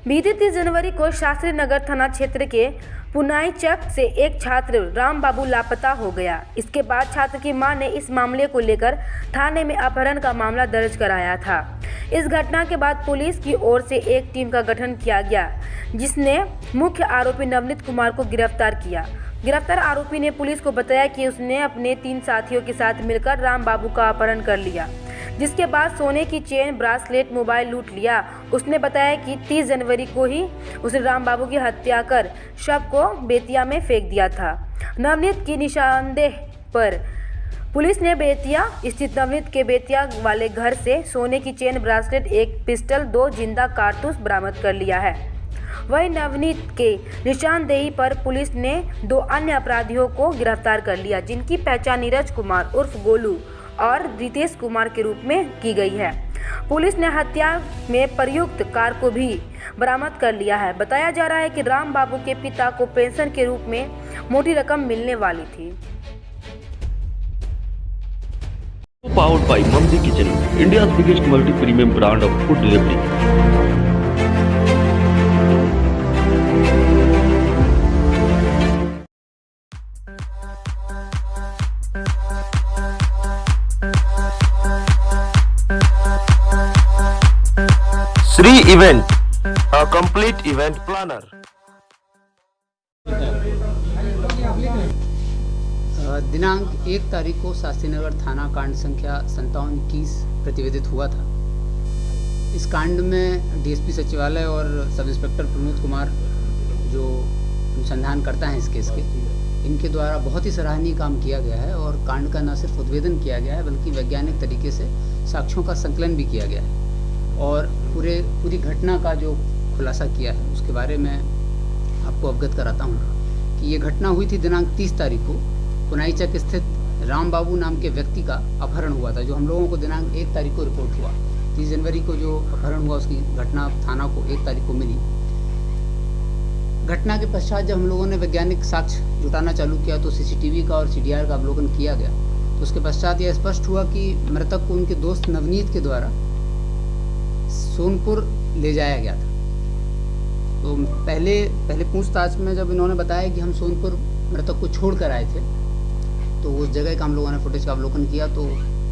बीती 30 जनवरी को शास्त्री नगर थाना क्षेत्र के पुनाई चक से एक छात्र राम बाबू लापता हो गया। इसके बाद छात्र की मां ने इस मामले को लेकर थाने में अपहरण का मामला दर्ज कराया था। इस घटना के बाद पुलिस की ओर से एक टीम का गठन किया गया, जिसने मुख्य आरोपी नवनीत कुमार को गिरफ्तार किया। गिरफ्तार आरोपी ने पुलिस को बताया कि उसने अपने 3 साथियों के साथ मिलकर राम बाबू का अपहरण कर लिया, जिसके बाद सोने की चेन, ब्रासलेट, मोबाइल लूट लिया। उसने बताया कि 30 जनवरी को ही उसने राम बाबू की हत्या कर शव को बेतिया में फेंक दिया था। नवनीत की निशानदेही पर पुलिस ने बेतिया स्थित नवनीत के बेतिया वाले घर से सोने की चेन, ब्रासलेट, एक पिस्टल, 2 जिंदा कारतूस बरामद कर लिया है। वहीं नवनीत के निशानदेही पर पुलिस ने 2 अन्य अपराधियों को गिरफ्तार कर लिया, जिनकी पहचान नीरज कुमार उर्फ गोलू और रितेश कुमार के रूप में की गई है। पुलिस ने हत्या में प्रयुक्त कार को भी बरामद कर लिया है। बताया जा रहा है कि राम बाबू के पिता को पेंशन के रूप में मोटी रकम मिलने वाली थी। Powered by Mamdi Kitchen, India's biggest multi-premium brand of food delivery. Sri Event, a complete event planner. दिनांक 1 तारीख को शास्त्रीनगर थाना कांड संख्या 5721 प्रतिवेदित हुआ था। इस कांड में डीएसपी सचिवालय और सब इंस्पेक्टर प्रमोद कुमार जो अनुसंधान करता है इस केस के, इनके द्वारा बहुत ही सराहनीय काम किया गया है और कांड का न सिर्फ उद्भेदन किया गया है बल्कि वैज्ञानिक तरीके से साक्ष्यों का संकलन भी किया गया है और पूरी घटना का जो खुलासा किया है उसके बारे में आपको अवगत कराता हूँ कि ये घटना हुई थी दिनांक 30 तारीख को पुनाई चक स्थित राम बाबू नाम के व्यक्ति का अपहरण हुआ था, जो हम लोगों को दिनांक 1 तारीख को रिपोर्ट हुआ। 30 जनवरी को जो अपहरण हुआ उसकी घटना थाना को 1 तारीख को मिली। घटना के पश्चात जब हम लोगों ने वैज्ञानिक साक्ष्य जुटाना चालू किया तो सीसीटीवी का और सीडीआर का अवलोकन किया गया, तो उसके पश्चात यह स्पष्ट हुआ कि मृतक को उनके दोस्त नवनीत के द्वारा सोनपुर ले जाया गया था। तो पहले पूछताछ में जब इन्होंने बताया कि हम सोनपुर मृतक को छोड़ कर आए थे, तो उस जगह का हम लोगों ने फुटेज का अवलोकन किया तो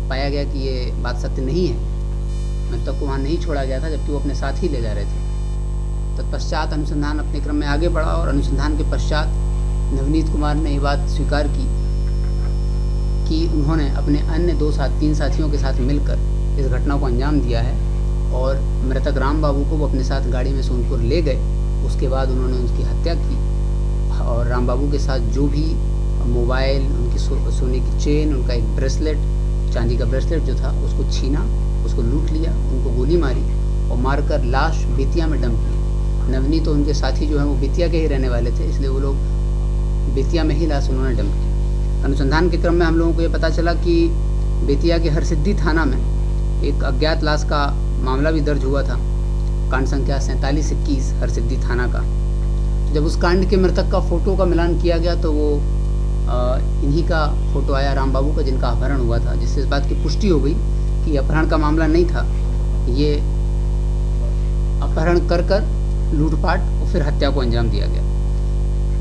पाया गया कि ये बात सत्य नहीं है। मृतक को वहाँ नहीं छोड़ा गया था, जबकि वो अपने साथ ही ले जा रहे थे। तत्पश्चात अनुसंधान अपने क्रम में आगे बढ़ा और अनुसंधान के पश्चात नवनीत कुमार ने ये बात स्वीकार की कि उन्होंने अपने अन्य 3 साथियों के साथ मिलकर इस घटना को अंजाम दिया है और मृतक राम बाबू को वो अपने साथ गाड़ी में सोनपुर ले गए। उसके बाद उन्होंने उसकी हत्या की और राम बाबू के साथ जो भी मोबाइल, उनकी सोने की चेन, उनका एक ब्रेसलेट, चांदी का ब्रेसलेट जो था, उसको छीना, उसको लूट लिया, उनको गोली मारी और मारकर लाश बेतिया में डंप की। नवनीत तो उनके साथी जो हैं वो बेतिया के ही रहने वाले थे, इसलिए वो लोग बेतिया में ही लाश उन्होंने डंप की। अनुसंधान के क्रम में हम लोगों को ये पता चला कि बेतिया के हरसिद्धि थाना में एक अज्ञात लाश का मामला भी दर्ज हुआ था, कांड संख्या 4721 हरसिद्धि थाना का। जब उस कांड के मृतक का फोटो का मिलान किया गया तो वो इन्हीं का फोटो आया, राम बाबू का, जिनका अपहरण हुआ था, जिससे इस बात की पुष्टि हो गई कि अपहरण का मामला नहीं था, ये अपहरण कर लूटपाट और फिर हत्या को अंजाम दिया गया।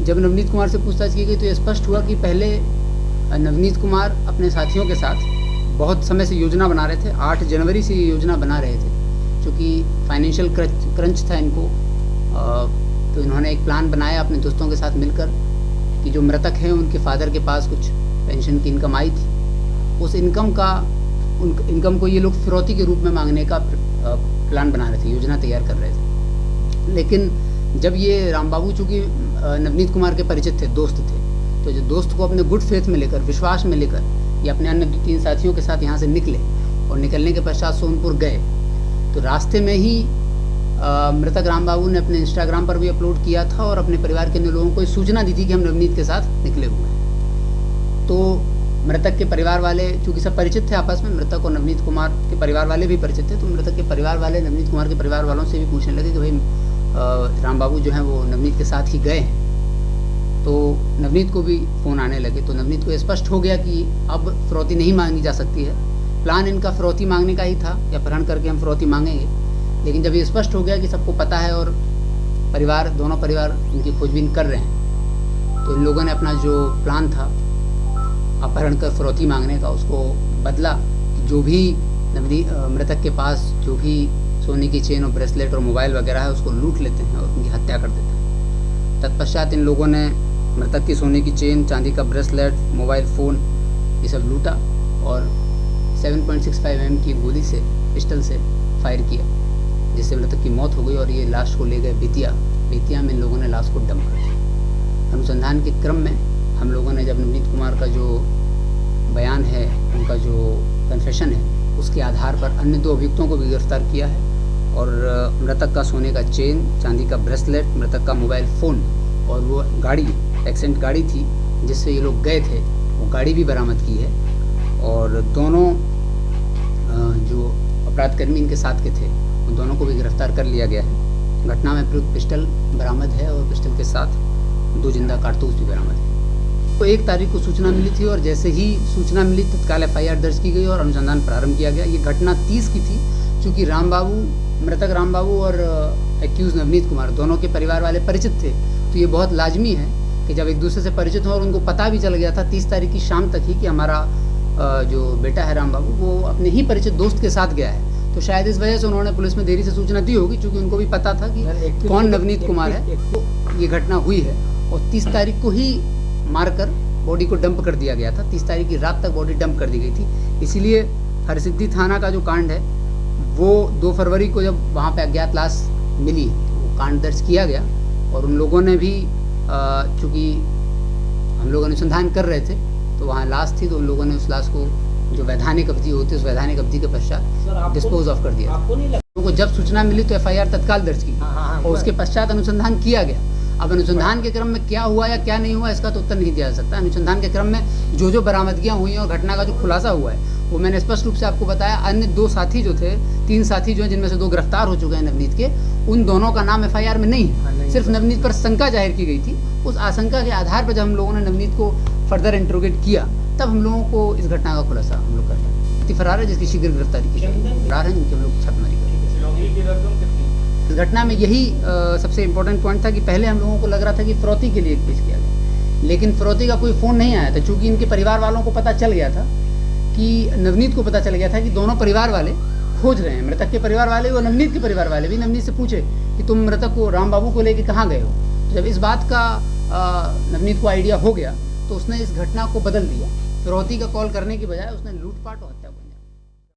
जब नवनीत कुमार से पूछताछ की गई तो ये स्पष्ट हुआ कि पहले नवनीत कुमार अपने साथियों के साथ बहुत समय से योजना बना रहे थे। 8 जनवरी से ये योजना बना रहे थे, क्योंकि फाइनेंशियल क्रंच था इनको, तो इन्होंने एक प्लान बनाया अपने दोस्तों के साथ मिलकर कि जो मृतक हैं उनके फादर के पास कुछ पेंशन की इनकम आई थी, उस इनकम को ये लोग फिरौती के रूप में मांगने का प्लान बना रहे थे, योजना तैयार कर रहे थे। लेकिन जब ये राम बाबू चूँकि नवनीत कुमार के परिचित थे, दोस्त थे, तो जो दोस्त को अपने गुड फेथ में लेकर, विश्वास में लेकर ये अपने अन्य 3 साथियों के साथ यहाँ से निकले और निकलने के पश्चात सोनपुर गए। तो रास्ते में ही मृतक राम बाबू ने अपने इंस्टाग्राम पर भी अपलोड किया था और अपने परिवार के अन्य लोगों को सूचना दी थी कि हम नवनीत के साथ निकले हुए हैं। तो मृतक के परिवार वाले, चूँकि सब परिचित थे आपस में, मृतक और नवनीत कुमार के परिवार वाले भी परिचित थे, तो मृतक के परिवार वाले नवनीत कुमार के परिवार वालों से भी पूछने लगे कि भाई राम बाबू जो हैं वो नवनीत के साथ ही गए हैं। तो नवनीत को भी फ़ोन आने लगे, तो नवनीत को स्पष्ट हो गया कि अब फिरौती नहीं मांगी जा सकती है। प्लान इनका फिरौती मांगने का ही था, या अपहरण करके हम फिरौती मांगेंगे। लेकिन जब ये स्पष्ट हो गया कि सबको पता है और दोनों परिवार इनकी खोजबीन कर रहे हैं। तो इन लोगों ने अपना जो प्लान था अपहरण कर फिरौती मांगने का, उसको बदला कि जो भी मृतक के पास जो भी सोने की चेन और ब्रेसलेट और मोबाइल वगैरह है उसको लूट लेते हैं और उनकी हत्या कर देते हैं। तत्पश्चात इन लोगों ने मृतक की सोने की चेन, चांदी का ब्रेसलेट, मोबाइल फ़ोन ये सब लूटा और 7.65 mm की गोली से, पिस्टल से फायर किया, जिससे मृतक की मौत हो गई और ये लाश को ले गए बेतिया में इन लोगों ने लाश को डंप कर दिया। अनुसंधान के क्रम में हम लोगों ने जब नवनीत कुमार का जो बयान है, उनका जो कन्फेशन है, उसके आधार पर अन्य 2 अभियुक्तों को भी गिरफ्तार किया है और मृतक का सोने का चेन, चांदी का ब्रेसलेट, मृतक का मोबाइल फ़ोन और वो गाड़ी, एक्सीडेंट गाड़ी थी जिससे ये लोग गए थे, वो गाड़ी भी बरामद की है। और दोनों जो अपराधकर्मी इनके साथ के थे उन दोनों को भी गिरफ्तार कर लिया गया है। घटना में प्रयुक्त पिस्टल बरामद है और पिस्टल के साथ 2 जिंदा कारतूस भी बरामद है। तो 1 तारीख को सूचना मिली थी और जैसे ही सूचना मिली तत्काल FIR दर्ज की गई और अनुसंधान प्रारंभ किया गया। ये घटना 30 की थी। चूँकि मृतक राम बाबू और एक्यूज नवनीत कुमार दोनों के परिवार वाले परिचित थे, तो ये बहुत लाजमी है कि जब एक दूसरे से परिचित हो और उनको पता भी चल गया था 30 तारीख की शाम तक ही कि हमारा जो बेटा है राम बाबू वो अपने ही परिचित दोस्त के साथ गया है, तो शायद इस वजह से उन्होंने पुलिस में देरी से सूचना दी होगी, क्योंकि उनको भी पता था कि कौन नवनीत कुमार है। तो ये घटना हुई है और 30 तारीख को ही मारकर बॉडी को डंप कर दिया गया था। 30 तारीख की रात तक बॉडी डंप कर दी गई थी। इसीलिए हरसिद्धि थाना का जो कांड है वो 2 फरवरी को जब वहाँ पे अज्ञात लाश मिली तो वो कांड दर्ज किया गया और उन लोगों ने भी चूँकि हम लोग अनुसंधान कर रहे थे तो वहाँ लाश थी, तो उन लोगों ने उस लाश को जो वैधानिक अवधि होती है उस वैधानिक अवधि के पश्चात डिस्पोज ऑफ कर दिया। उनको जब सूचना मिली तो FIR तत्काल दर्ज की और उसके पश्चात अनुसंधान किया गया। अब अनुसंधान के क्रम में क्या हुआ या क्या नहीं हुआ इसका तो उत्तर नहीं दिया जा सकता। अनुसंधान के क्रम में जो बरामदगियाँ हुई हैं और घटना का जो खुलासा हुआ है वो मैंने स्पष्ट रूप से आपको बताया। अन्य 2 साथी जो थे, 3 साथी जो हैं जिनमें से 2 गिरफ्तार हो चुके हैं नवनीत के, उन दोनों का नाम FIR में नहीं है। सिर्फ नवनीत पर शंका जाहिर की गई थी। उस आशंका के आधार पर जब हम लोगों ने नवनीत को फर्दर इंट्रोगेट किया तब हम लोगों को इस घटना का खुलासा हम लोग कर रहे हैं। फरार है जिसकी शीघ्र गिरफ्तारी की जाएगी। फरार है जिनकी हम लोग छापेमारी करेंगे। इस घटना में यही सबसे इम्पोर्टेंट पॉइंट था कि पहले हम लोगों को लग रहा था कि फिरौती के लिए पेश किया गया, लेकिन फिरौती का कोई फ़ोन नहीं आया था। चूँकि इनके परिवार वालों को पता चल गया था कि नवनीत को पता चल गया था कि दोनों परिवार वाले खोज रहे हैं। मृतक के परिवार वाले और नवनीत के परिवार वाले भी नवनीत से पूछे कि तुम मृतक को राम बाबू को लेके कहाँ गए हो। तो जब इस बात का नवनीत को आइडिया हो गया तो उसने इस घटना को बदल दिया। फिरौती का कॉल करने की बजाय उसने लूटपाट और हत्या